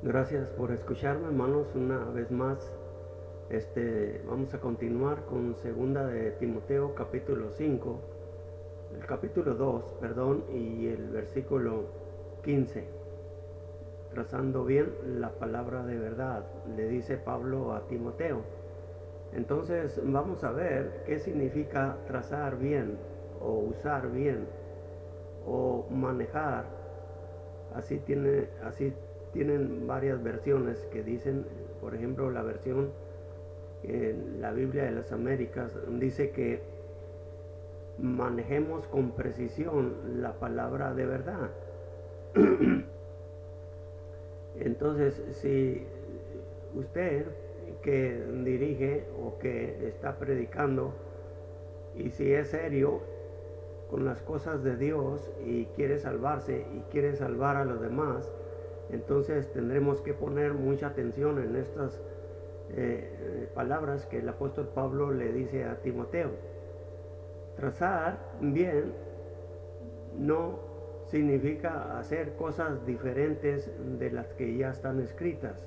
Gracias por escucharme, hermanos, una vez más. Vamos a continuar con segunda de Timoteo capítulo 5, el capítulo 2, perdón, y el versículo 15. Trazando bien la palabra de verdad, le dice Pablo a Timoteo. Entonces vamos a ver qué significa trazar bien o usar bien o manejar. Así tienen varias versiones que dicen, por ejemplo, la versión en la Biblia de las Américas dice que manejemos con precisión la palabra de verdad. Entonces, si usted que dirige o que está predicando, y si es serio con las cosas de Dios y quiere salvarse y quiere salvar a los demás, entonces tendremos que poner mucha atención en estas palabras que el apóstol Pablo le dice a Timoteo. Trazar bien no significa hacer cosas diferentes de las que ya están escritas.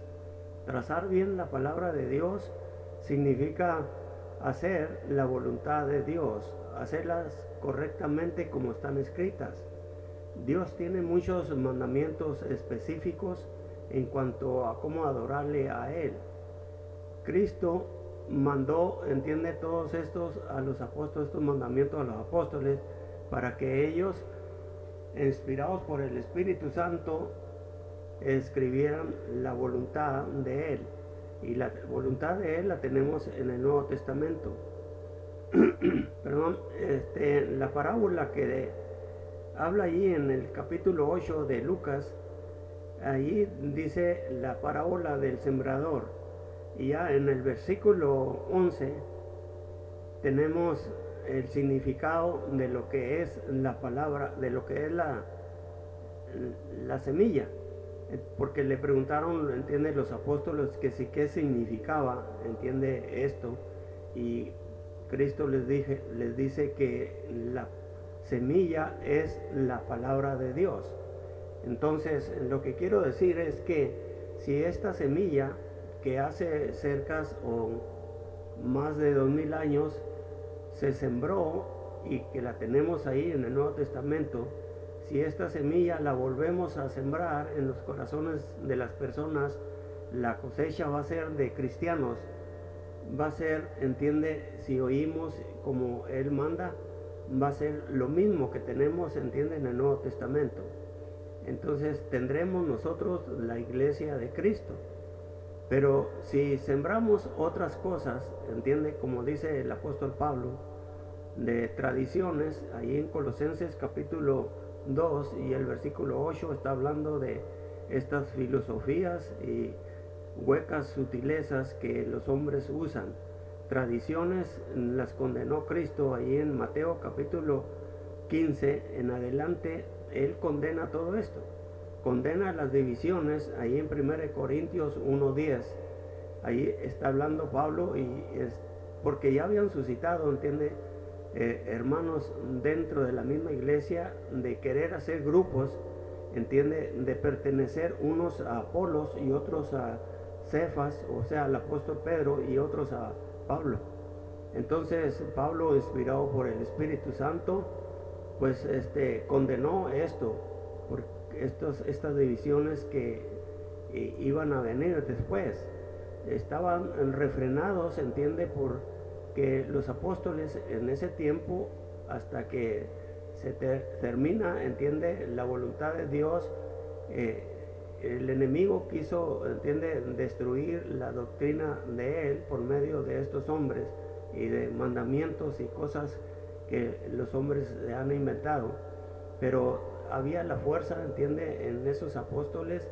Trazar bien la palabra de Dios significa hacer la voluntad de Dios, hacerlas correctamente como están escritas. Dios tiene muchos mandamientos específicos en cuanto a cómo adorarle a Él. Cristo mandó, entiende, todos estos a los apóstoles, estos mandamientos a los apóstoles, para que ellos, inspirados por el Espíritu Santo, escribieran la voluntad de Él. Y la voluntad de Él la tenemos en el Nuevo Testamento. Perdón, la parábola que habla allí en el capítulo 8 de Lucas, allí dice la parábola del sembrador. Y ya en el versículo 11 tenemos el significado de lo que es la palabra, de lo que es la semilla. Porque le preguntaron, entiende, los apóstoles que sí, qué significaba, entiende, esto. Y Cristo les dice que la semilla es la palabra de Dios. Entonces, lo que quiero decir es que si esta semilla que hace cerca o más de 2000 años se sembró y que la tenemos ahí en el Nuevo Testamento, si esta semilla la volvemos a sembrar en los corazones de las personas, la cosecha va a ser de cristianos, va a ser, entiende, si oímos como Él manda, va a ser lo mismo que tenemos, entiende, en el Nuevo Testamento. Entonces tendremos nosotros la iglesia de Cristo. Pero si sembramos otras cosas, entiende, como dice el apóstol Pablo, de tradiciones, ahí en Colosenses capítulo 2 y el versículo 8 está hablando de estas filosofías y huecas sutilezas que los hombres usan. Tradiciones las condenó Cristo ahí en Mateo capítulo 15 en adelante. Él condena todo esto, condena las divisiones ahí en 1 Corintios 1:10. Ahí está hablando Pablo, y es porque ya habían suscitado, entiende, hermanos dentro de la misma iglesia, de querer hacer grupos, entiende, de pertenecer unos a Apolos y otros a Cefas, o sea, al apóstol Pedro, y otros a Pablo. Entonces Pablo, inspirado por el Espíritu Santo, pues condenó esto, porque estas divisiones que iban a venir después estaban refrenados, entiende, porque los apóstoles en ese tiempo, hasta que se termina, entiende, la voluntad de Dios, el enemigo quiso, entiende, destruir la doctrina de Él por medio de estos hombres y de mandamientos y cosas que los hombres han inventado. Pero había la fuerza, entiende, en esos apóstoles,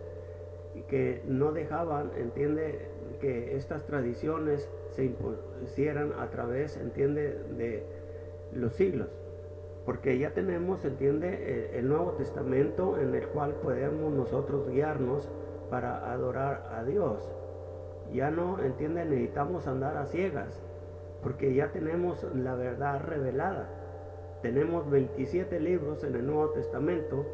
que no dejaban, entiende, que estas tradiciones se impusieran a través, entiende, de los siglos. Porque ya tenemos, entiende, el Nuevo Testamento, en el cual podemos nosotros guiarnos para adorar a Dios. Ya no, entiende, necesitamos andar a ciegas, porque ya tenemos la verdad revelada. Tenemos 27 libros en el Nuevo Testamento,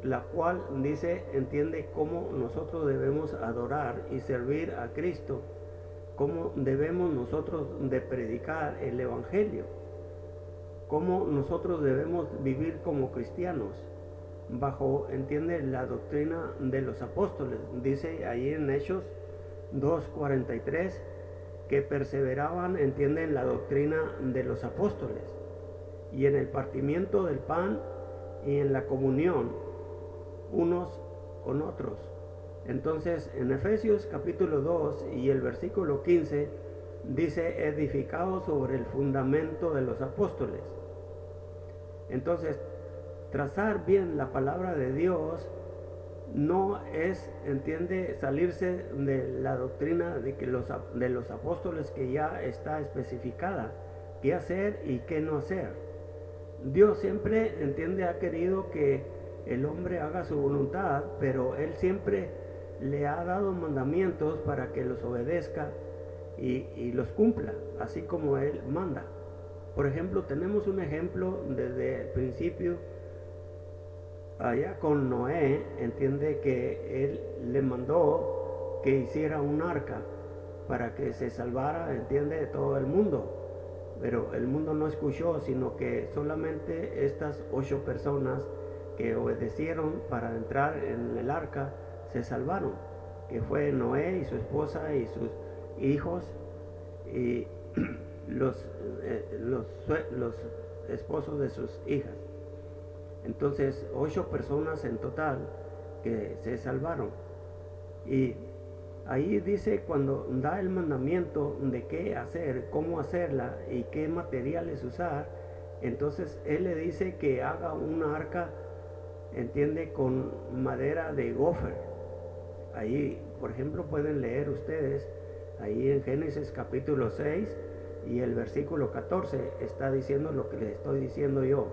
la cual dice, entiende cómo nosotros debemos adorar y servir a Cristo, cómo debemos nosotros de predicar el Evangelio, cómo nosotros debemos vivir como cristianos, bajo, entiende, la doctrina de los apóstoles. Dice ahí en Hechos 2:43 que perseveraban, entiende, en la doctrina de los apóstoles y en el partimiento del pan y en la comunión unos con otros. Entonces en Efesios capítulo 2 y el versículo 15 dice, edificado sobre el fundamento de los apóstoles. Entonces, trazar bien la palabra de Dios no es, entiende, salirse de la doctrina de los apóstoles que ya está especificada, qué hacer y qué no hacer. Dios siempre, entiende, ha querido que el hombre haga su voluntad, pero Él siempre le ha dado mandamientos para que los obedezca y los cumpla, así como Él manda. Por ejemplo, tenemos un ejemplo desde el principio, allá con Noé, entiende que Él le mandó que hiciera un arca para que se salvara, entiende, de todo el mundo. Pero el mundo no escuchó, sino que solamente estas 8 personas que obedecieron para entrar en el arca se salvaron, que fue Noé y su esposa y sus hijos y los esposos de sus hijas. Entonces 8 personas en total que se salvaron. Y ahí dice, cuando da el mandamiento de qué hacer, cómo hacerla y qué materiales usar, entonces Él le dice que haga una arca, entiende, con madera de gofer. Ahí, por ejemplo, pueden leer ustedes, ahí en Génesis capítulo 6 y el versículo 14 está diciendo lo que les estoy diciendo yo.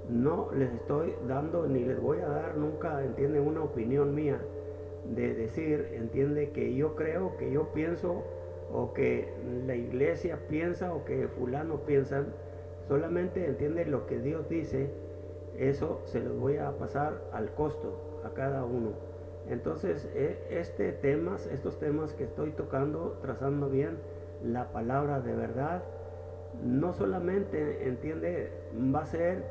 No les estoy dando ni les voy a dar nunca, entiende, una opinión mía de decir, entiende, que yo creo, que yo pienso, o que la iglesia piensa, o que fulano piensan. Solamente, entiende, lo que Dios dice, eso se los voy a pasar al costo a cada uno. Entonces estos temas que estoy tocando, trazando bien la palabra de verdad, no solamente, entiende, va a ser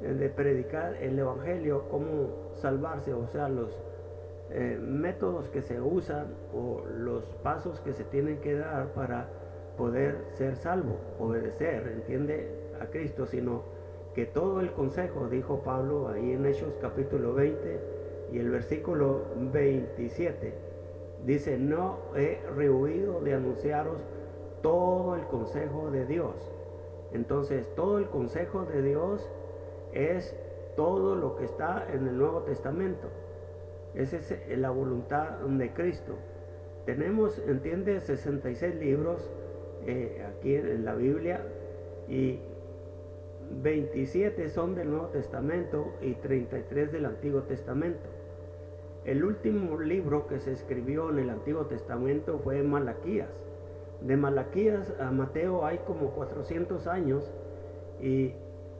de predicar el evangelio, cómo salvarse, o sea, los métodos que se usan o los pasos que se tienen que dar para poder ser salvo, obedecer, entiende, a Cristo, sino que todo el consejo, dijo Pablo ahí en Hechos capítulo 20 y el versículo 27, dice, no he rehuido de anunciaros todo el consejo de Dios. Entonces todo el consejo de Dios es todo lo que está en el Nuevo Testamento. Esa es la voluntad de Cristo. Tenemos, entiende, 66 libros aquí en la Biblia, y 27 son del Nuevo Testamento y 33 del Antiguo Testamento. El último libro que se escribió en el Antiguo Testamento fue Malaquías. De Malaquías a Mateo hay como 400 años, y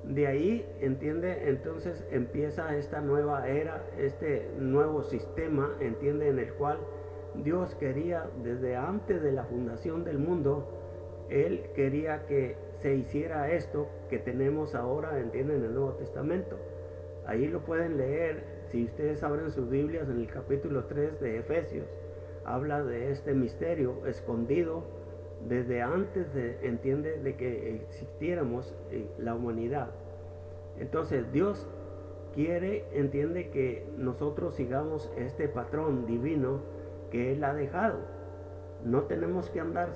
de ahí, entiende, entonces empieza esta nueva era, este nuevo sistema, entiende, en el cual Dios quería, desde antes de la fundación del mundo, Él quería que se hiciera esto que tenemos ahora, entiende, en el Nuevo Testamento. Ahí lo pueden leer, si ustedes abren sus Biblias, en el capítulo 3 de Efesios, habla de este misterio escondido desde antes de, entiende, de que existiéramos la humanidad. Entonces Dios quiere, entiende, que nosotros sigamos este patrón divino que Él ha dejado. No tenemos que andar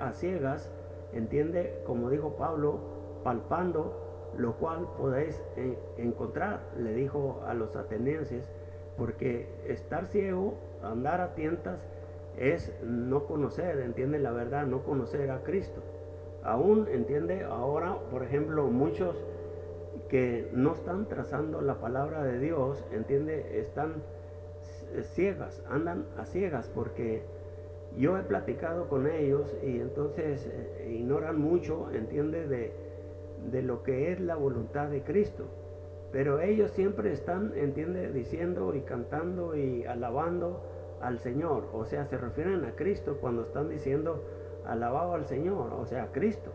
a ciegas, entiende, como dijo Pablo, palpando lo cual podéis encontrar, le dijo a los atenienses, porque estar ciego, andar a tientas, es no conocer, entiende, la verdad, no conocer a Cristo. Aún, entiende, ahora, por ejemplo, muchos que no están trazando la palabra de Dios, entiende, están ciegas, andan a ciegas, porque yo he platicado con ellos y entonces ignoran mucho, entiende, de lo que es la voluntad de Cristo. pero ellos siempre están, entiende, diciendo y cantando y alabando al Señor. O sea, se refieren a Cristo cuando están diciendo alabado al Señor, o sea, a Cristo.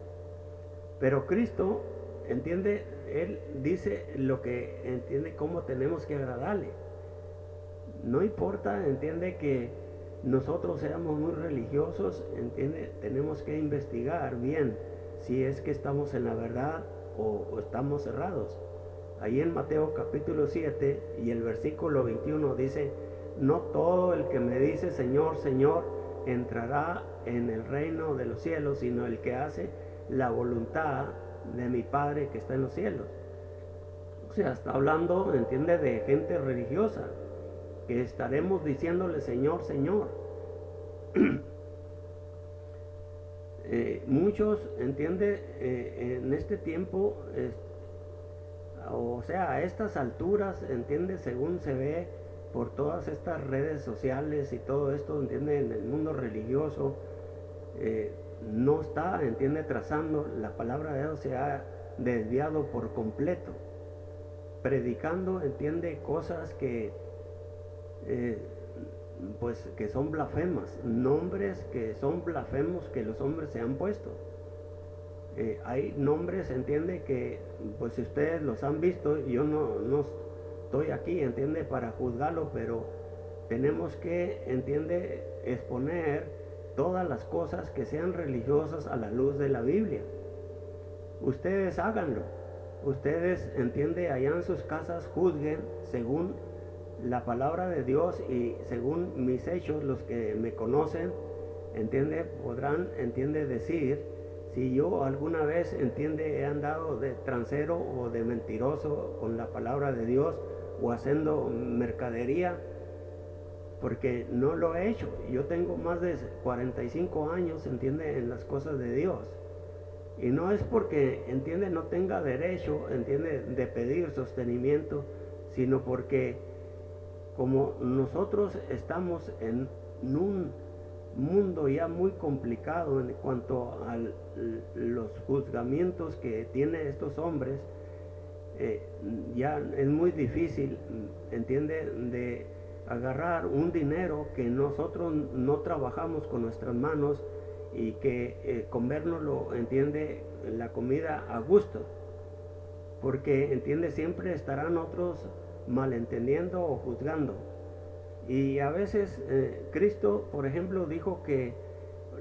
Pero Cristo, entiende, Él dice lo que entiende, cómo tenemos que agradarle. No importa, entiende, que nosotros seamos muy religiosos, entiende, tenemos que investigar bien si es que estamos en la verdad o estamos cerrados. Ahí en Mateo capítulo 7 y el versículo 21 dice: no todo el que me dice Señor, Señor, entrará en el reino de los cielos, sino el que hace la voluntad de mi Padre que está en los cielos. O sea, está hablando, entiende, de gente religiosa, que estaremos diciéndole Señor, Señor. Muchos, entiende, en este tiempo, o sea, a estas alturas, entiende, según se ve por todas estas redes sociales y todo esto, entiende, en el mundo religioso, no está, entiende, trazando la palabra de Dios, se ha desviado por completo, predicando, entiende, cosas que pues que son blasfemas, nombres que son blasfemos que los hombres se han puesto. Hay nombres, entiende, que pues si ustedes los han visto, yo no estoy aquí, entiende, para juzgarlo, pero tenemos que, entiende, exponer todas las cosas que sean religiosas a la luz de la Biblia. Ustedes háganlo, ustedes, entiende, allá en sus casas juzguen según la palabra de Dios y según mis hechos. Los que me conocen, entiende, podrán, entiende, decir si yo alguna vez, entiende, he andado de transero o de mentiroso con la palabra de Dios o haciendo mercadería, porque no lo he hecho. Yo tengo más de 45 años, entiende, en las cosas de Dios, y no es porque, entiende, no tenga derecho, entiende, de pedir sostenimiento, sino porque como nosotros estamos en un mundo ya muy complicado en cuanto a los juzgamientos que tienen estos hombres, ya es muy difícil, entiende, de agarrar un dinero que nosotros no trabajamos con nuestras manos y que comérnoslo, entiende, la comida a gusto, porque, entiende, siempre estarán otros malentendiendo o juzgando. Y a veces Cristo, por ejemplo, dijo que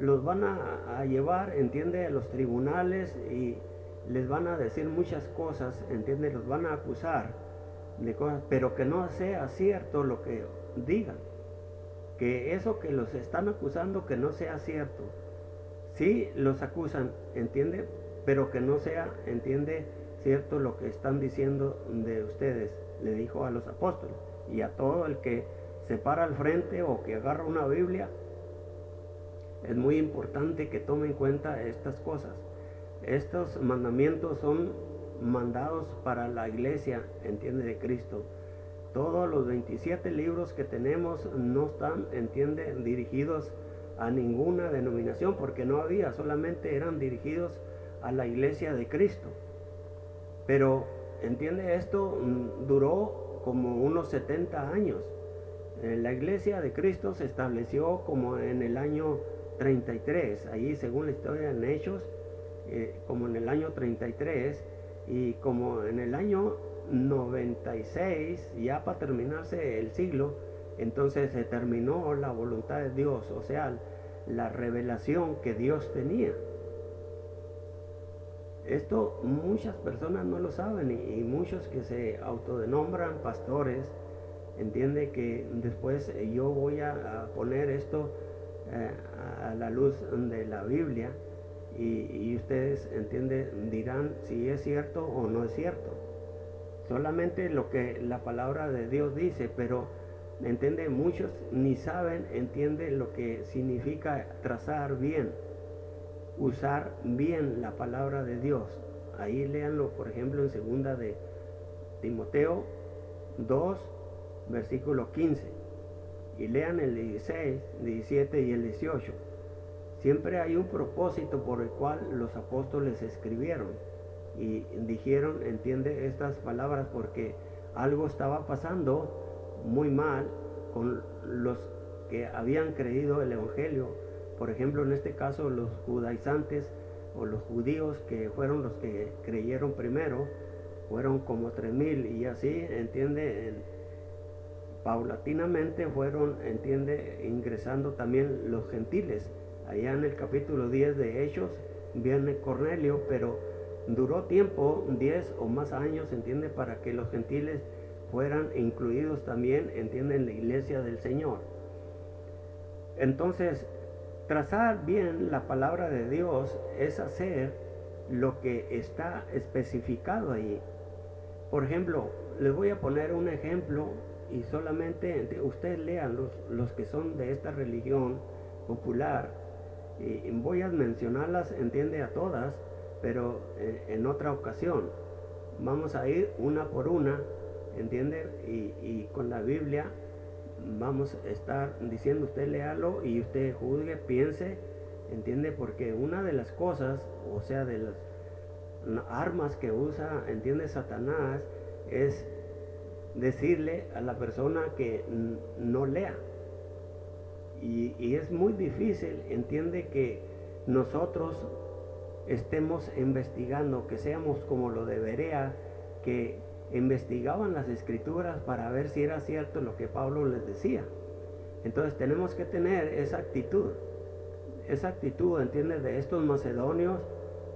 los van a llevar, entiende, a los tribunales y les van a decir muchas cosas, entiende, los van a acusar de cosas, pero que no sea cierto lo que digan, que eso que los están acusando que no sea cierto. Sí los acusan, entiende, pero que no sea, entiende, cierto lo que están diciendo de ustedes, le dijo a los apóstoles y a todo el que se para al frente o que agarra una Biblia. Es muy importante que tome en cuenta estas cosas. Estos mandamientos son mandados para la iglesia, entiende, de Cristo. Todos los 27 libros que tenemos no están, entiende, dirigidos a ninguna denominación, porque no había, solamente eran dirigidos a la iglesia de Cristo. Pero, entiende, esto duró como unos 70 años. La iglesia de Cristo se estableció como en el año 33, ahí según la historia en Hechos, como en el año 33, y como en el año 96, ya para terminarse el siglo, entonces se terminó la voluntad de Dios, o sea, la revelación que Dios tenía. Esto muchas personas no lo saben, y muchos que se autodenombran pastores, entiende que después yo voy a poner esto a la luz de la Biblia, y ustedes, entiende, dirán si es cierto o no es cierto. Solamente lo que la palabra de Dios dice, pero entiende, muchos ni saben, entiende, lo que significa trazar bien, usar bien la palabra de Dios. Ahí léanlo, por ejemplo, en segunda de Timoteo 2, versículo 15, y lean el 16, 17 y el 18. Siempre hay un propósito por el cual los apóstoles escribieron. y dijeron, entiende, estas palabras porque algo estaba pasando muy mal con los que habían creído el Evangelio. Por ejemplo, en este caso los judaizantes o los judíos, que fueron los que creyeron primero, fueron como 3,000, y así, entiende, paulatinamente fueron, entiende, ingresando también los gentiles. Allá en el capítulo 10 de Hechos viene Cornelio, pero duró tiempo, 10 o más años, entiende, para que los gentiles fueran incluidos también, entiende, en la iglesia del Señor. Entonces, trazar bien la palabra de Dios es hacer lo que está especificado ahí. Por ejemplo, les voy a poner un ejemplo, y solamente ustedes lean los que son de esta religión popular, y voy a mencionarlas, entiende, a todas, pero en otra ocasión. Vamos a ir una por una, entiende, y con la Biblia vamos a estar diciendo, usted léalo y usted juzgue, piense, entiende, porque una de las cosas, o sea, de las armas que usa, entiende, Satanás, es decirle a la persona que no lea. Y es muy difícil, entiende, que nosotros estemos investigando, que seamos como lo de Berea, que investigaban las escrituras para ver si era cierto lo que Pablo les decía. Entonces tenemos que tener esa actitud, entiende, de estos macedonios,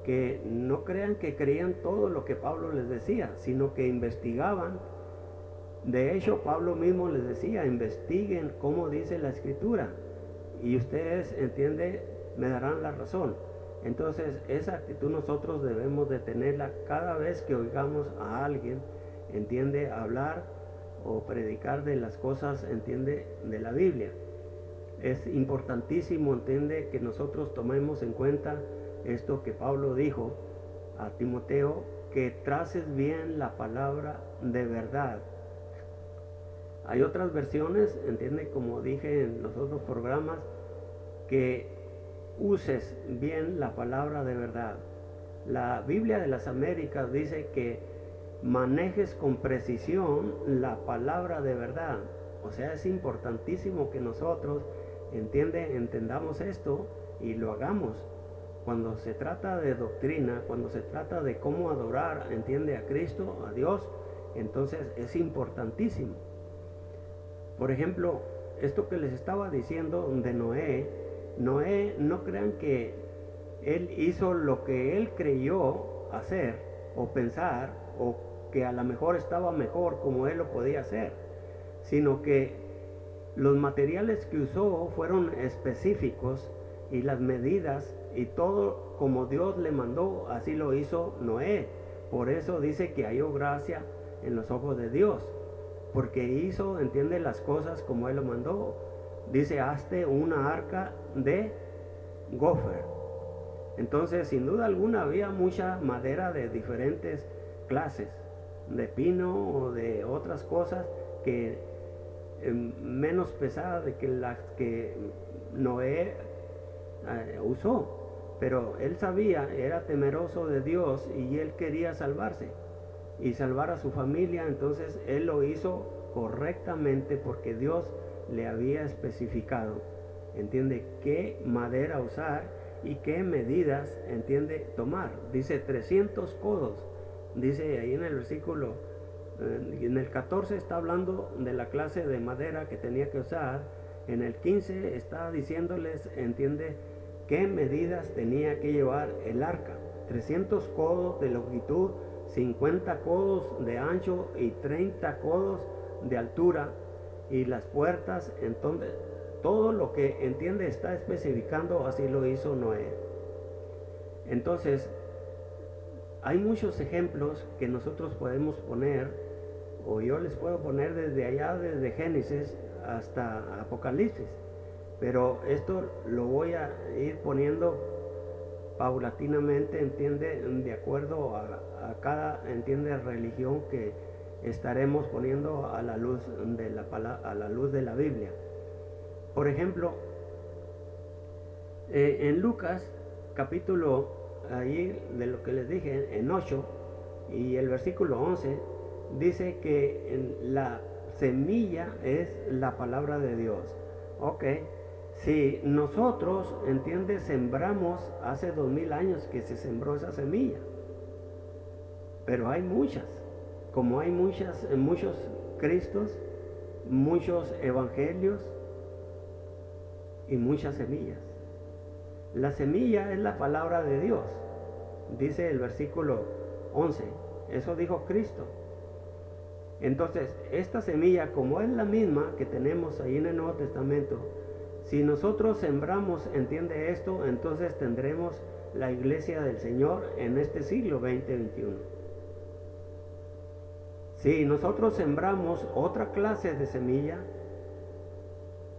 que no crean que creían todo lo que Pablo les decía, sino que investigaban. De hecho, Pablo mismo les decía, investiguen cómo dice la escritura, y ustedes, entiende, me darán la razón. Entonces, esa actitud nosotros debemos de tenerla cada vez que oigamos a alguien, entiende, hablar o predicar de las cosas, entiende, de la Biblia. Es importantísimo, entiende, que nosotros tomemos en cuenta esto que Pablo dijo a Timoteo, que traces bien la palabra de verdad. Hay otras versiones, entiende, como dije en los otros programas, que uses bien la palabra de verdad. La Biblia de las Américas dice que manejes con precisión la palabra de verdad. O sea, es importantísimo que nosotros, entendamos esto y lo hagamos. Cuando se trata de doctrina, cuando se trata de cómo adorar, entiende, a Cristo, a Dios, entonces es importantísimo. Por ejemplo, esto que les estaba diciendo de Noé, no crean que él hizo lo que él creyó hacer o pensar, o que a lo mejor estaba mejor como él lo podía hacer, sino que los materiales que usó fueron específicos, y las medidas y todo como Dios le mandó, así lo hizo Noé. Por eso dice que halló gracia en los ojos de Dios, porque hizo, entiende, las cosas como él lo mandó. Dice, hazte una arca de gofer. Entonces, sin duda alguna, había mucha madera de diferentes clases, de pino o de otras cosas, que menos pesadas de que las que Noé usó. Pero él sabía, era temeroso de Dios, y él quería salvarse y salvar a su familia. Entonces él lo hizo correctamente, porque Dios le había especificado, entiende, qué madera usar y qué medidas, entiende, tomar. Dice 300 codos, dice ahí en el versículo, en el 14 está hablando de la clase de madera que tenía que usar. En el 15 está diciéndoles, entiende, qué medidas tenía que llevar el arca. 300 codos de longitud, 50 codos de ancho y 30 codos de altura. Y las puertas, entonces, todo lo que, entiende, está especificando, así lo hizo Noé. Entonces, hay muchos ejemplos que nosotros podemos poner, o yo les puedo poner desde allá, desde Génesis hasta Apocalipsis, pero esto lo voy a ir poniendo paulatinamente, entiende, de acuerdo a cada, entiende, religión que estaremos poniendo a la luz de la Biblia. Por ejemplo, en Lucas capítulo ahí de lo que les dije en 8 y el versículo 11 dice que la semilla es la palabra de Dios. Ok, si nosotros, entiende, sembramos hace 2000 años que se sembró esa semilla, pero hay muchas, como hay muchos Cristos, muchos evangelios y muchas semillas. La semilla es la palabra de Dios, dice el versículo 11, eso dijo Cristo. Entonces, esta semilla, como es la misma que tenemos ahí en el Nuevo Testamento, si nosotros sembramos, entiende esto, entonces tendremos la iglesia del Señor en este siglo 20-21. Si nosotros sembramos otra clase de semilla,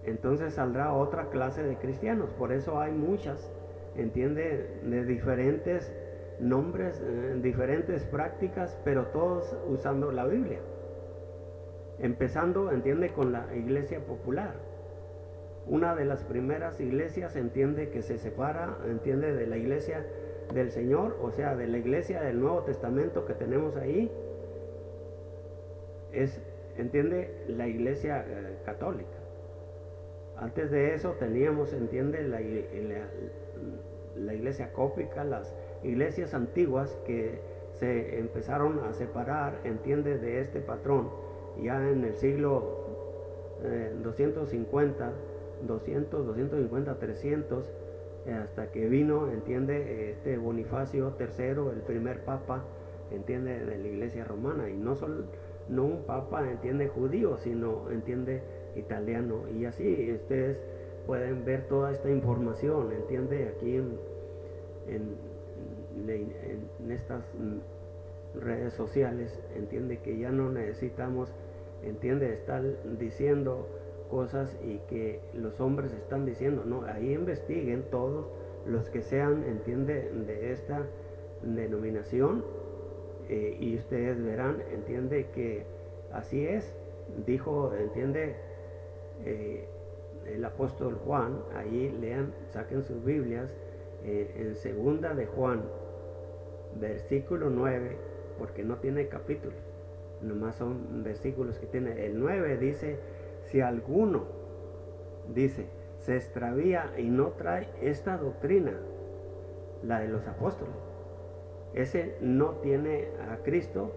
entonces saldrá otra clase de cristianos. Por eso hay muchas, entiende, de diferentes nombres, diferentes prácticas, pero todos usando la Biblia. Empezando, entiende, con la iglesia popular. Una de las primeras iglesias, entiende, que se separa, entiende, de la iglesia del Señor, o sea, de la iglesia del Nuevo Testamento que tenemos ahí, es, entiende, la iglesia católica. Antes de eso teníamos, entiende, la iglesia cópica, las iglesias antiguas que se empezaron a separar, entiende, de este patrón ya en el siglo 250, 300, hasta que vino, entiende, Bonifacio III, el primer papa, entiende, de la iglesia romana, y no un papa, entiende, judío, sino, entiende, italiano. Y así ustedes pueden ver toda esta información, entiende, aquí en estas redes sociales, entiende, que ya no necesitamos, entiende, estar diciendo cosas y que los hombres están diciendo, no, ahí investiguen todos los que sean, entiende, de esta denominación, y ustedes verán, entiende, que así es, dijo, entiende, el apóstol Juan. Ahí lean, saquen sus Biblias, en segunda de Juan, versículo 9, porque no tiene capítulos, nomás son versículos que tiene. El 9 dice: si alguno, dice, se extravía y no trae esta doctrina, la de los apóstoles, ese no tiene a Cristo,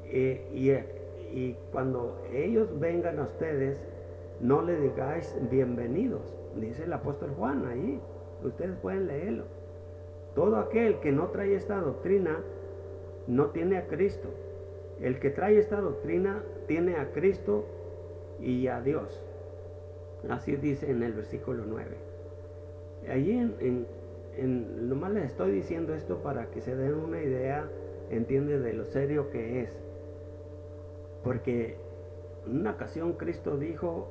y cuando ellos vengan a ustedes, no le digáis bienvenidos, dice el apóstol Juan ahí, ustedes pueden leerlo. Todo aquel que no trae esta doctrina no tiene a Cristo. El que trae esta doctrina tiene a Cristo y a Dios. Así dice en el versículo 9. Allí nomás les estoy diciendo esto para que se den una idea, entiende, de lo serio que es. Porque en una ocasión Cristo dijo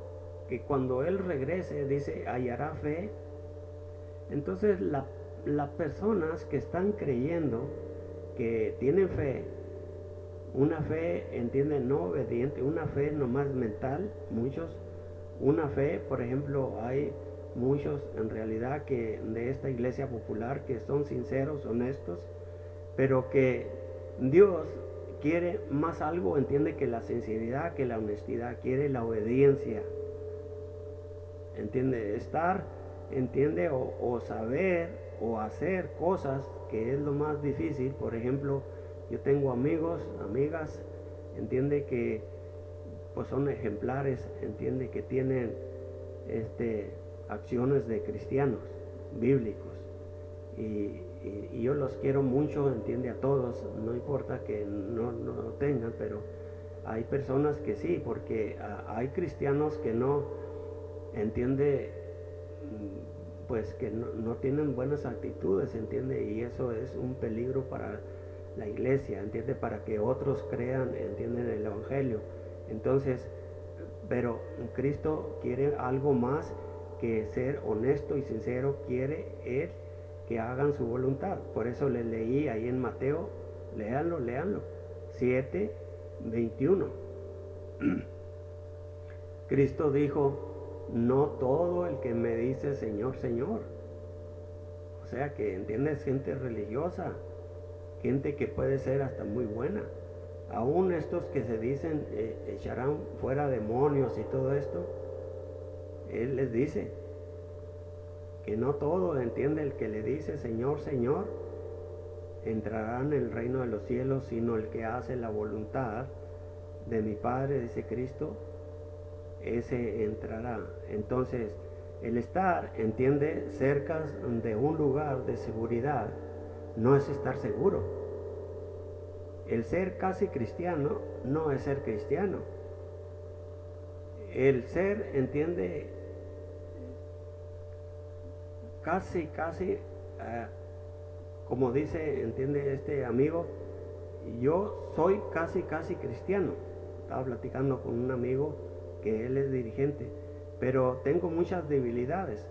que cuando Él regrese, dice, hallará fe. Entonces las personas que están creyendo, que tienen fe, una fe, entiende, no obediente, una fe nomás mental, muchos, una fe, por ejemplo, hay muchos en realidad que de esta iglesia popular que son sinceros, honestos, pero que Dios quiere más algo, entiende, que la sinceridad, que la honestidad, quiere la obediencia, entiende, estar, entiende, o saber o hacer cosas que es lo más difícil. Por ejemplo, yo tengo amigos, amigas, entiende, que pues son ejemplares, entiende, que tienen acciones de cristianos bíblicos, y yo los quiero mucho, entiende, a todos, no importa que no lo tengan, pero hay personas que sí, porque hay cristianos que no, entiende, pues que no tienen buenas actitudes, entiende, y eso es un peligro para la iglesia, entiende, para que otros crean, entienden, el evangelio. Entonces, pero Cristo quiere algo más que ser honesto y sincero, quiere Él que hagan su voluntad. Por eso les leí ahí en Mateo, léanlo, 7:21. Cristo dijo: no todo el que me dice Señor, Señor. O sea que, ¿entiendes? Gente religiosa, gente que puede ser hasta muy buena. Aún estos que se dicen echarán fuera demonios y todo esto, Él les dice que no todo, entiende, el que le dice Señor, Señor, entrará en el reino de los cielos, sino el que hace la voluntad de mi Padre, dice Cristo, ese entrará. Entonces, el estar, entiende, cerca de un lugar de seguridad no es estar seguro. El ser casi cristiano no es ser cristiano. El ser, entiende, casi, como dice, entiende este amigo, yo soy casi cristiano. Estaba platicando con un amigo que él es dirigente, pero tengo muchas debilidades.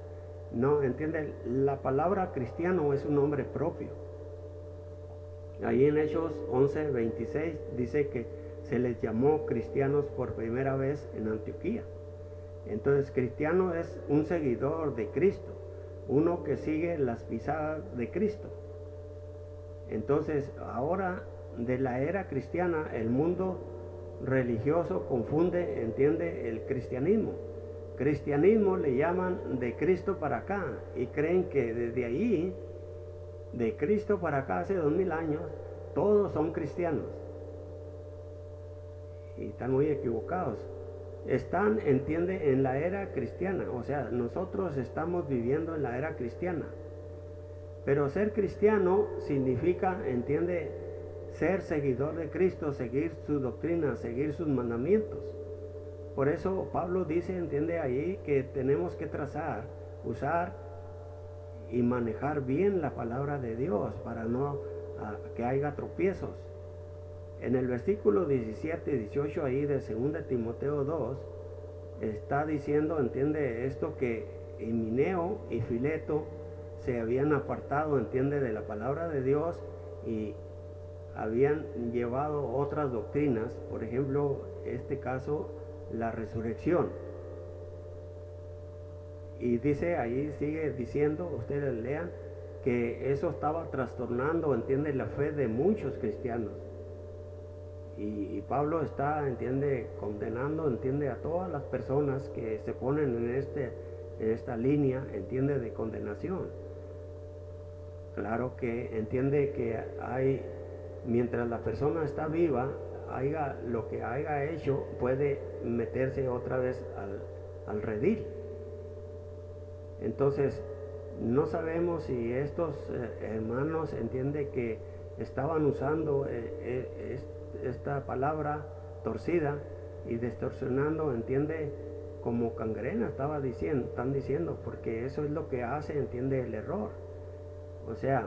No, entiende, la palabra cristiano es un nombre propio. Ahí en Hechos 11:26 dice que se les llamó cristianos por primera vez en Antioquía. Entonces, cristiano es un seguidor de Cristo, uno que sigue las pisadas de Cristo. Entonces, ahora de la era cristiana, el mundo religioso confunde, entiende, el cristianismo. Cristianismo le llaman de Cristo para acá y creen que desde ahí, de Cristo para acá, hace 2000 años, todos son cristianos. Y están muy equivocados. Están, entiende, en la era cristiana. O sea, nosotros estamos viviendo en la era cristiana. Pero ser cristiano significa, entiende, ser seguidor de Cristo, seguir su doctrina, seguir sus mandamientos. Por eso Pablo dice, entiende ahí, que tenemos que trazar, usar y manejar bien la palabra de Dios para no que haya tropiezos. En el versículo 17 y 18 ahí de 2 Timoteo 2 está diciendo, entiende, esto que Himeneo y Fileto se habían apartado, entiende, de la palabra de Dios y habían llevado otras doctrinas, por ejemplo, este caso, la resurrección. Y dice ahí, sigue diciendo, ustedes lean, que eso estaba trastornando, entiende, la fe de muchos cristianos. Y Pablo está, entiende, condenando, entiende, a todas las personas que se ponen en esta línea, entiende, de condenación. Claro que entiende que hay, mientras la persona está viva, lo que haya hecho puede meterse otra vez al redil. Entonces, no sabemos si estos hermanos, entiende, que estaban usando esta palabra torcida y distorsionando, entiende, como gangrena, están diciendo, porque eso es lo que hace, entiende, el error. O sea,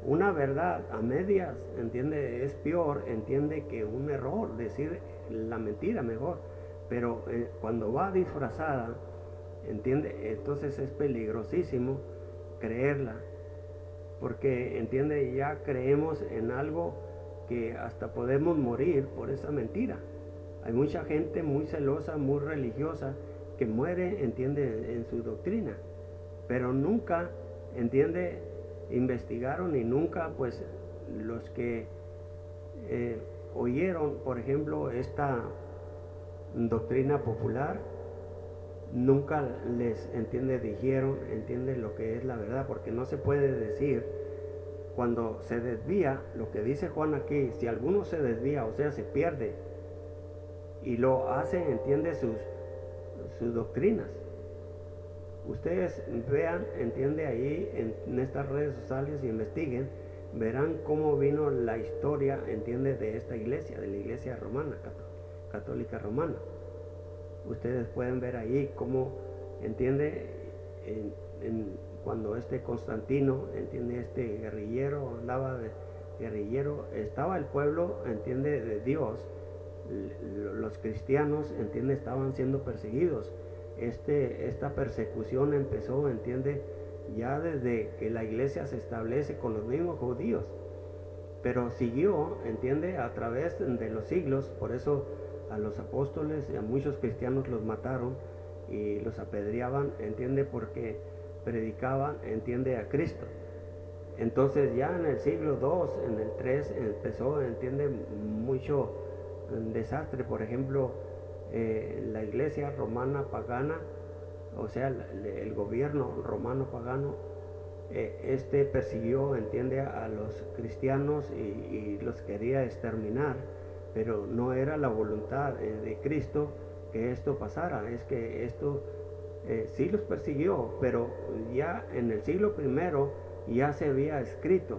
una verdad a medias, entiende, es peor, entiende, que un error, decir la mentira mejor. Pero cuando va disfrazada, entiende, entonces es peligrosísimo creerla, porque, entiende, ya creemos en algo que hasta podemos morir por esa mentira. Hay mucha gente muy celosa, muy religiosa, que muere, entiende, en su doctrina, pero nunca, entiende, investigaron, y nunca, pues, los que oyeron, por ejemplo, esta doctrina popular, nunca les, entiende, dijeron, entiende, lo que es la verdad, porque no se puede decir cuando se desvía, lo que dice Juan aquí, si alguno se desvía, o sea, se pierde, y lo hace, entiende, sus doctrinas. Ustedes vean, entiende, ahí en estas redes sociales y investiguen, verán cómo vino la historia, entiende, de esta iglesia, de la iglesia romana, católica romana. Ustedes pueden ver ahí cómo, entiende, cuando Constantino, entiende, este guerrillero, andaba de guerrillero, estaba el pueblo, entiende, de Dios, los cristianos, entiende, estaban siendo perseguidos. Esta persecución empezó, entiende, ya desde que la iglesia se establece con los mismos judíos, pero siguió, entiende, a través de los siglos. Por eso a los apóstoles y a muchos cristianos los mataron y los apedreaban, entiende, porque predicaban, entiende, a Cristo. Entonces ya en el siglo II, en el III, empezó, entiende, mucho desastre. Por ejemplo, la iglesia romana pagana, o sea, el gobierno romano pagano, persiguió, entiende, a los cristianos y los quería exterminar, pero no era la voluntad de Cristo que esto pasara. Es que esto sí los persiguió, pero ya en el siglo I ya se había escrito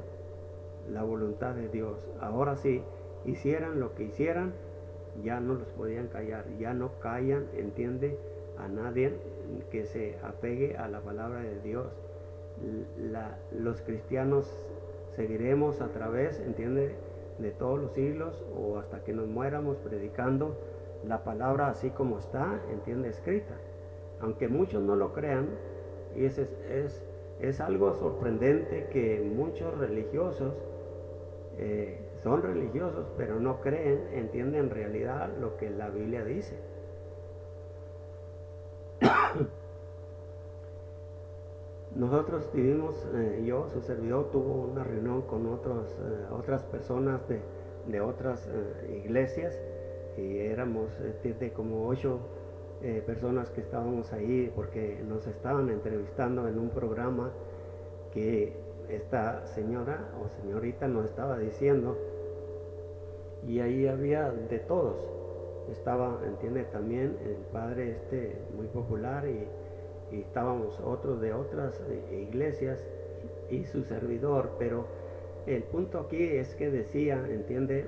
la voluntad de Dios. Ahora sí, hicieran lo que hicieran, ya no los podían callar, ya no callan, entiende, a nadie que se apegue a la palabra de Dios. Los cristianos seguiremos a través, entiende, de todos los siglos o hasta que nos muéramos predicando la palabra así como está, entiende, escrita. Aunque muchos no lo crean, y es algo sorprendente que muchos religiosos son religiosos, pero no creen, entienden en realidad lo que la Biblia dice. Nosotros tuvimos, yo, su servidor, tuvo una reunión con otras personas de otras iglesias, y éramos como 8 personas que estábamos ahí porque nos estaban entrevistando en un programa que esta señora o señorita nos estaba diciendo, y ahí había de todos. Estaba, entiende, también el padre muy popular, y estábamos otros de otras iglesias y su servidor. Pero el punto aquí es que decía, entiende,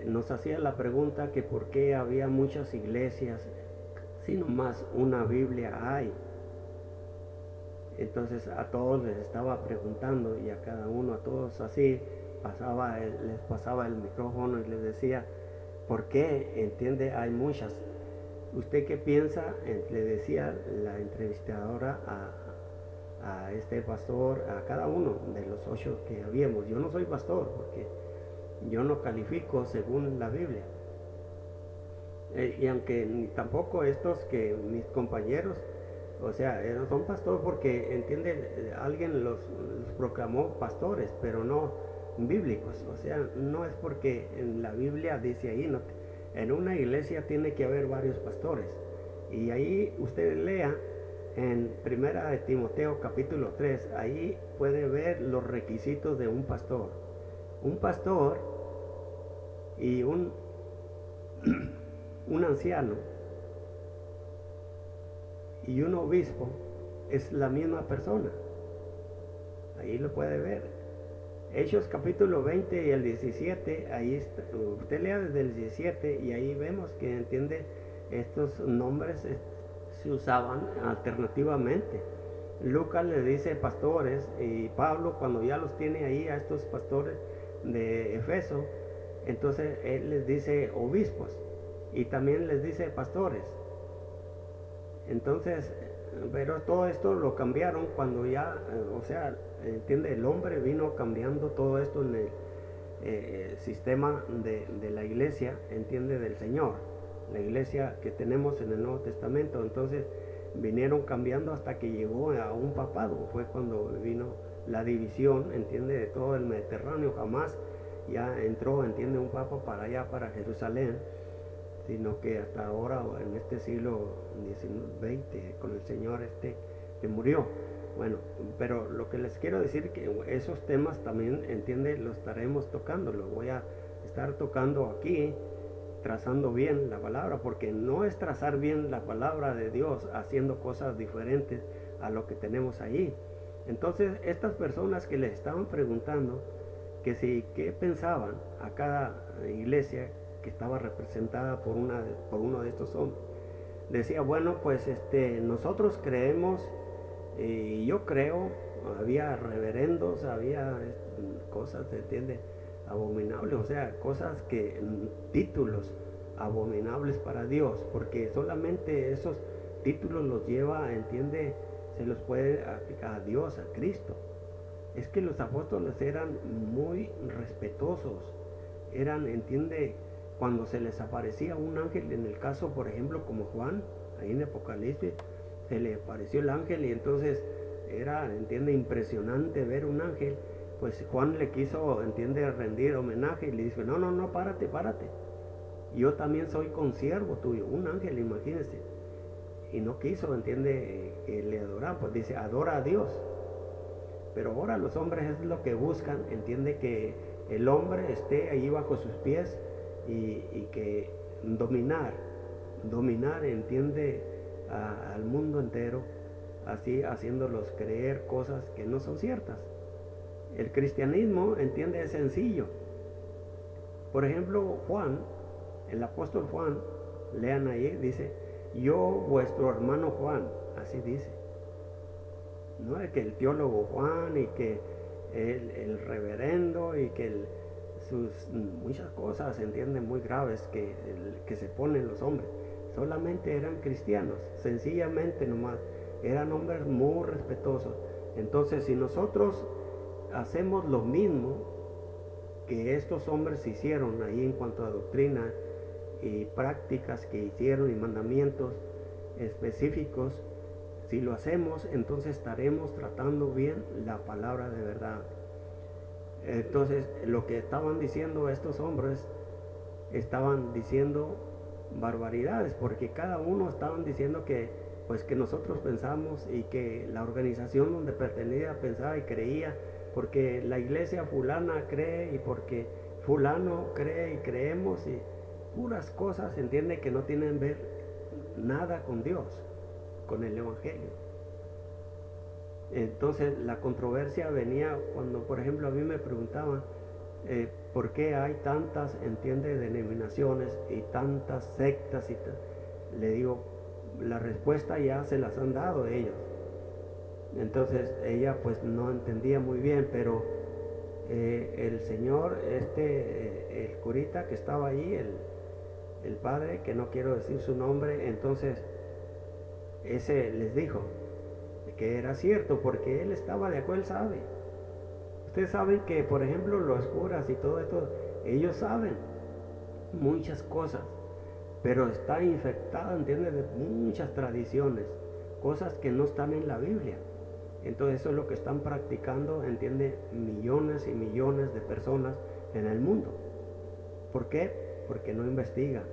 nos hacía la pregunta que por qué había muchas iglesias si nomás una Biblia hay. Entonces a todos les estaba preguntando, y a cada uno, a todos así, les pasaba el micrófono y les decía, ¿por qué, entiende, hay muchas? ¿Usted qué piensa? Le decía la entrevistadora a este pastor, a cada uno de los 8 que habíamos. Yo no soy pastor porque yo no califico según la Biblia. Y aunque ni tampoco estos que mis compañeros, o sea, no son pastores porque, entiende, alguien los proclamó pastores, pero no bíblicos. O sea, no es porque en la Biblia dice ahí, no, en una iglesia tiene que haber varios pastores. Y ahí usted lea en 1 de Timoteo capítulo 3, ahí puede ver los requisitos de un pastor. Un pastor y un anciano y un obispo es la misma persona. Ahí lo puede ver. Hechos capítulo 20 y el 17, ahí está, usted lea desde el 17 y ahí vemos que, entiende, estos nombres se usaban alternativamente. Lucas le dice pastores, y Pablo, cuando ya los tiene ahí a estos pastores de Efeso, entonces él les dice obispos y también les dice pastores. Entonces, pero todo esto lo cambiaron cuando ya, o sea, entiende, el hombre vino cambiando todo esto en el sistema de la iglesia, entiende, del Señor, la iglesia que tenemos en el Nuevo Testamento. Entonces vinieron cambiando hasta que llegó a un papado. Fue cuando vino la división, entiende, de todo el Mediterráneo. Jamás ya entró, entiende, un papa para allá, para Jerusalén, sino que hasta ahora, en este siglo XX, con el Señor que murió. Bueno, pero lo que les quiero decir que esos temas también, entiende, los estaremos tocando, los voy a estar tocando aquí, trazando bien la palabra, porque no es trazar bien la palabra de Dios haciendo cosas diferentes a lo que tenemos ahí. Entonces, estas personas que les estaban preguntando que si, qué pensaban a cada iglesia que estaba representada por uno de estos hombres, decía, bueno, pues nosotros creemos, y yo creo, había reverendos, había cosas, ¿entiende?, abominables, o sea, cosas títulos abominables para Dios, porque solamente esos títulos los lleva, entiende, se los puede aplicar a Dios, a Cristo. Es que los apóstoles eran muy respetuosos, eran, entiende, cuando se les aparecía un ángel, en el caso, por ejemplo, como Juan, ahí en Apocalipsis, se le apareció el ángel y entonces era, entiende, impresionante ver un ángel. Pues Juan le quiso, entiende, rendir homenaje y le dice, no, no, no, párate, párate. Yo también soy consiervo tuyo, un ángel, imagínense. Y no quiso, entiende, que le adorara, pues dice, adora a Dios. Pero ahora los hombres es lo que buscan, entiende, que el hombre esté ahí bajo sus pies y que dominar, entiende, al mundo entero, así haciéndolos creer cosas que no son ciertas. El cristianismo, entiende, es sencillo. Por ejemplo, Juan, el apóstol Juan, lean ahí, dice, yo vuestro hermano Juan, así dice. No es que el teólogo Juan y que el reverendo y que sus muchas cosas, entienden, muy graves que se ponen los hombres. Solamente eran cristianos, sencillamente nomás. Eran hombres muy respetuosos. Entonces, si nosotros hacemos lo mismo que estos hombres hicieron ahí en cuanto a doctrina y prácticas que hicieron y mandamientos específicos, si lo hacemos, entonces estaremos tratando bien la palabra de verdad. Entonces, lo que estaban diciendo estos hombres, estaban diciendo barbaridades, porque cada uno estaban diciendo que, pues, que nosotros pensamos y que la organización donde pertenecía pensaba y creía, porque la iglesia fulana cree y porque fulano cree y creemos, y puras cosas, entiende, que no tienen ver nada con Dios, con el evangelio. Entonces la controversia venía cuando, por ejemplo, a mí me preguntaban por qué hay tantas, entiende, denominaciones y tantas sectas le digo, la respuesta ya se las han dado ellos. Entonces ella pues no entendía muy bien, pero el señor, el curita que estaba ahí, el padre, que no quiero decir su nombre, entonces ese les dijo que era cierto, porque él estaba de acuerdo, él sabe. Ustedes saben que, por ejemplo, los curas y todo esto, ellos saben muchas cosas, pero está infectada, ¿entiendes?, de muchas tradiciones, cosas que no están en la Biblia. Entonces eso es lo que están practicando, entiende, millones y millones de personas en el mundo. ¿Por qué? Porque no investigan.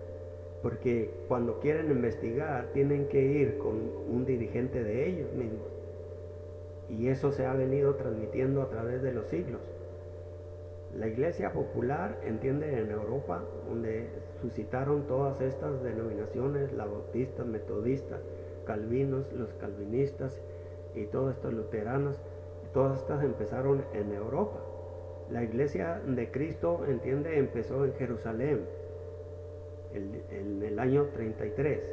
Porque cuando quieren investigar tienen que ir con un dirigente de ellos mismos. Y eso se ha venido transmitiendo a través de los siglos. La iglesia popular, entiende, en Europa, donde suscitaron todas estas denominaciones, la bautista, metodista, calvinos, los calvinistas y todos estos luteranos, todas estas empezaron en Europa. La iglesia de Cristo, entiende, empezó en Jerusalén en el año 33.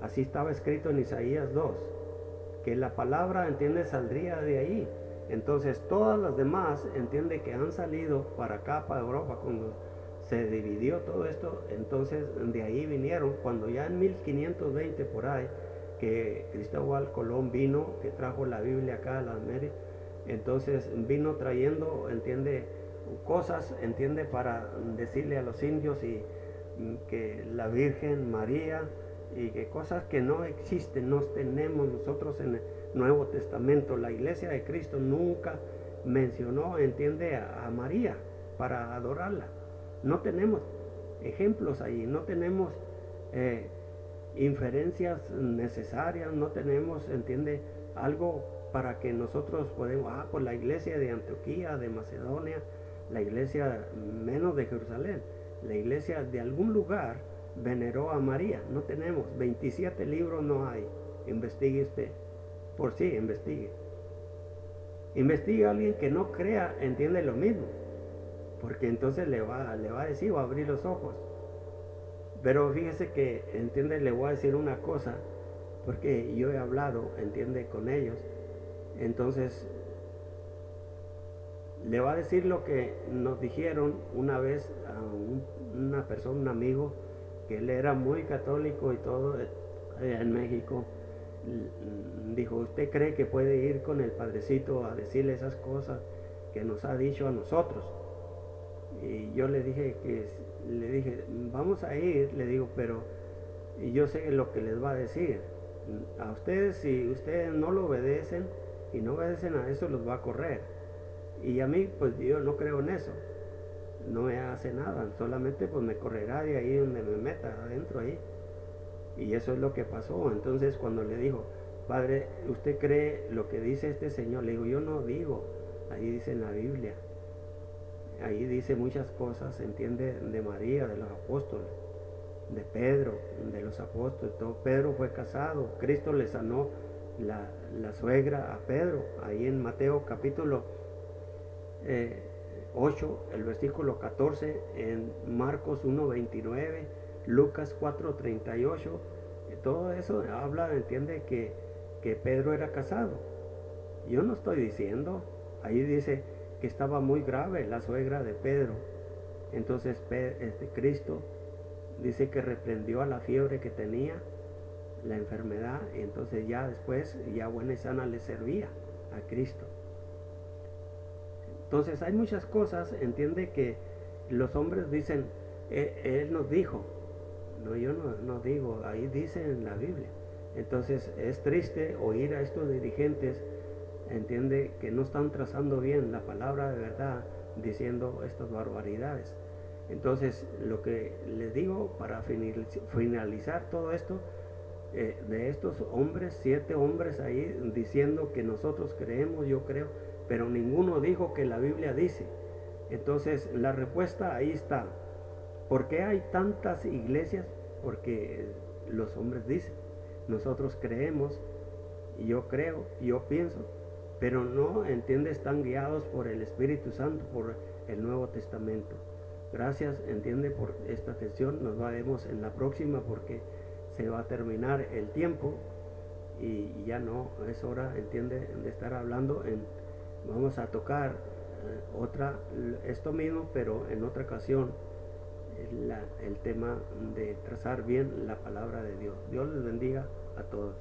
Así estaba escrito en Isaías 2, que la palabra, entiende, saldría de ahí. Entonces todas las demás, entiende, que han salido para acá, para Europa, cuando se dividió todo esto, entonces de ahí vinieron. Cuando ya en 1520 por ahí, que Cristóbal Colón vino, que trajo la Biblia acá a las Américas, entonces vino trayendo, entiende, cosas, entiende, para decirle a los indios y que la Virgen María, y que cosas que no existen, no tenemos nosotros en el Nuevo Testamento. La iglesia de Cristo nunca mencionó, entiende, a María para adorarla. No tenemos ejemplos ahí, no tenemos inferencias necesarias, no tenemos, entiende, algo para que nosotros podemos, pues la iglesia de Antioquía, de Macedonia, la iglesia menos de Jerusalén, la iglesia de algún lugar veneró a María. No tenemos, 27 libros no hay. Investigue usted, por sí, investigue. Investigue a alguien que no crea, entiende lo mismo, porque entonces le va a decir, va a abrir los ojos. Pero fíjese que, entiende, le voy a decir una cosa, porque yo he hablado, entiende, con ellos. Entonces le va a decir lo que nos dijeron una vez a una persona, un amigo, que él era muy católico y todo, allá en México. Dijo, ¿usted cree que puede ir con el padrecito a decirle esas cosas que nos ha dicho a nosotros? Y yo le dije, vamos a ir, le digo, pero yo sé lo que les va a decir. A ustedes, si ustedes no lo obedecen, y no obedecen a eso, los va a correr. Y a mí, pues yo no creo en eso, no me hace nada, solamente pues me correrá de ahí donde me meta, adentro ahí. Y eso es lo que pasó. Entonces cuando le dijo, Padre, ¿usted cree lo que dice este señor? Le digo, yo no digo, ahí dice en la Biblia, ahí dice muchas cosas, entiende, de María, de los apóstoles, de Pedro, de los apóstoles. Todo. Pedro fue casado, Cristo le sanó la suegra a Pedro, ahí en Mateo capítulo 8, el versículo 14, en Marcos 1:29, Lucas 4:38, todo eso habla, entiende, que Pedro era casado. Yo no estoy diciendo, ahí dice que estaba muy grave la suegra de Pedro. Entonces Cristo dice que reprendió a la fiebre que tenía, la enfermedad, y entonces ya después, ya buena y sana le servía a Cristo. Entonces hay muchas cosas, entiende, que los hombres dicen, Él nos dijo. No, yo no digo, ahí dice en la Biblia. Entonces es triste oír a estos dirigentes, entiende, que no están trazando bien la palabra de verdad, diciendo estas barbaridades. Entonces lo que les digo para finalizar todo esto, de estos hombres, 7 hombres ahí diciendo que nosotros creemos, yo creo, pero ninguno dijo que la Biblia dice. Entonces la respuesta ahí está. ¿Por qué hay tantas iglesias? Porque los hombres dicen, nosotros creemos, yo creo, yo pienso, pero no, entiende, están guiados por el Espíritu Santo, por el Nuevo Testamento. Gracias, entiende, por esta atención. Nos veremos en la próxima porque se va a terminar el tiempo y ya no es hora, entiende, de estar hablando. Vamos a tocar esto mismo, pero en otra ocasión, el tema de trazar bien la palabra de Dios. Dios les bendiga a todos.